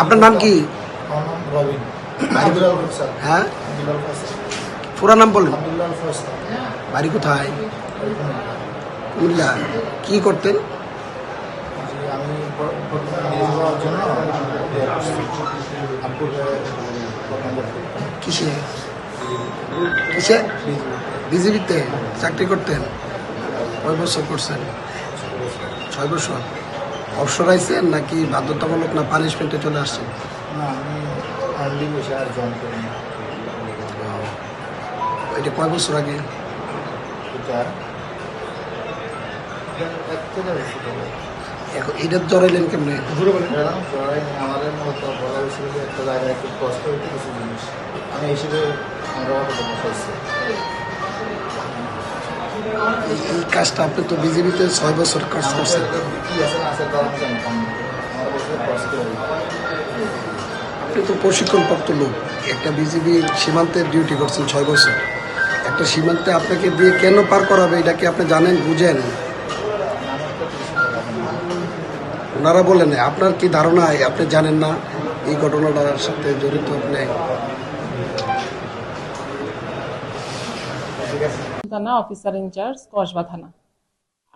আপনার নাম কি? হ্যাঁ, পুরা নাম বলুন। বাড়ি কোথায়? কুমিল্লা। কি করতেন? কিসে কিসে বিজেপিতে চাকরি করতেন? কয় বছর করছেন? 6 বছর। অবসর আইছেন নাকি বাধ্যতামূলক না পানিশমেন্টে চলে আসছেন? এটা কয় বছর আগে? এখন এটা জড়াইলেন কেমনে? এই কাজটা আপনি তো বিজেপিতে 6 বছর কাজ করছেন। আপনি তো প্রশিক্ষণপ্রাপ্ত লোক, একটা বিজেপির সীমান্তের ডিউটি করছেন 6 বছর। একটা সীমান্তে আপনাকে দিয়ে কেন পার করাবে এটা কি আপনি জানেন, বুঝেন? ওনারা বলেন, আপনার কি ধারণা আপনি জানেন না এই ঘটনাটার সাথে জড়িত আপনি? থানা অফিসার ইনচার্জ কসবা থানা।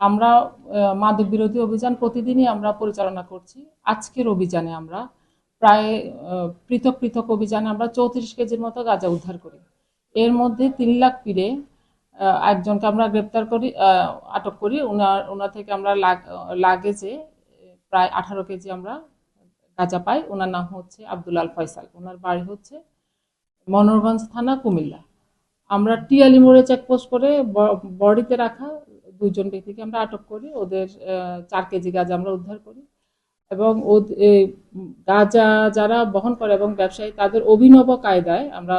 আমরা মাদক বিরোধী অভিযান প্রতিদিনই আমরা পরিচালনা করছি। আজকের অভিযানে আমরা প্রায় পৃথক পৃথক অভিযানে আমরা 34 কেজির মতো গাঁজা উদ্ধার করি। এর মধ্যে 3 লাখ পিরে একজনকে আমরা গ্রেপ্তার করি, আটক করি। ওনার থেকে আমরা লাগেজে প্রায় 18 কেজি আমরা গাঁজা পাই। ওনার নাম হচ্ছে আব্দুল আল ফয়সাল। ওনার বাড়ি হচ্ছে মনোহরগঞ্জ থানা, কুমিল্লা। আমরা টিয়ালি মোড়ে চেকপোস্ট করে বডিতে রাখা 2 জন ব্যক্তিকে আমরা আটক করি। ওদের 4 কেজি গাঁজা আমরা উদ্ধার করি এবং গাঁজা যারা বহন করে এবং ব্যবসায়ী তাদের অভিনব কায়দায় আমরা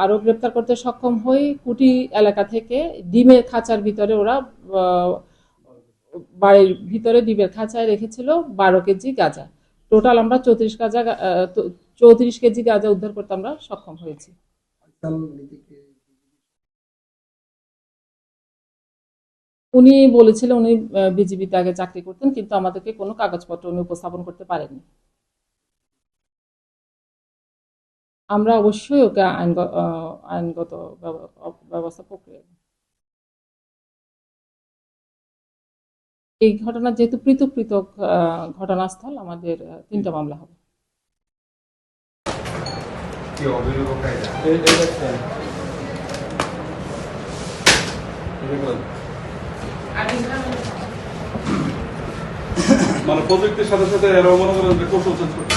আরো গ্রেপ্তার করতে সক্ষম হই। কুটি এলাকা থেকে ডিমের খাঁচার ভিতরে ওরা বাড়ির ভিতরে ডিমের খাঁচায় রেখেছিল 12 কেজি গাঁজা। টোটাল আমরা 34 কেজি গাঁজা উদ্ধার করতে আমরা সক্ষম হয়েছি। উনি বলেছিলেন উনি বিজিবিতে আগে চাকরি করতেন, কিন্তু আমাদেরকে কোনো কাগজপত্র উনি উপস্থাপন করতে পারেননি। আমরা অবশ্যই ওকে আইনগত ব্যবস্থা প্রক্রিয়া। এই ঘটনা যেহেতু পৃথক পৃথক ঘটনাস্থল, আমাদের 3টা মামলা হবে। মানে প্রযুক্তির সাথে সাথে এরাও মনে করেন যে কৌশল চেঞ্জ করতে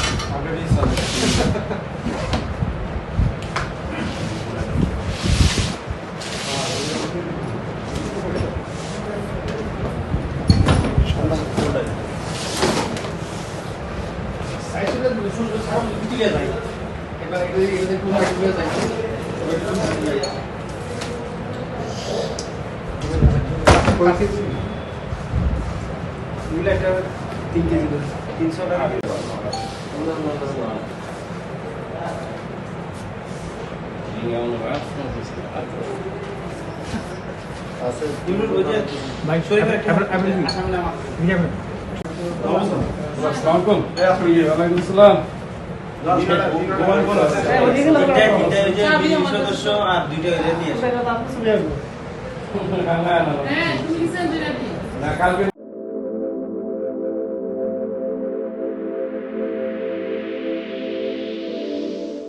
সদস্য আর 2টা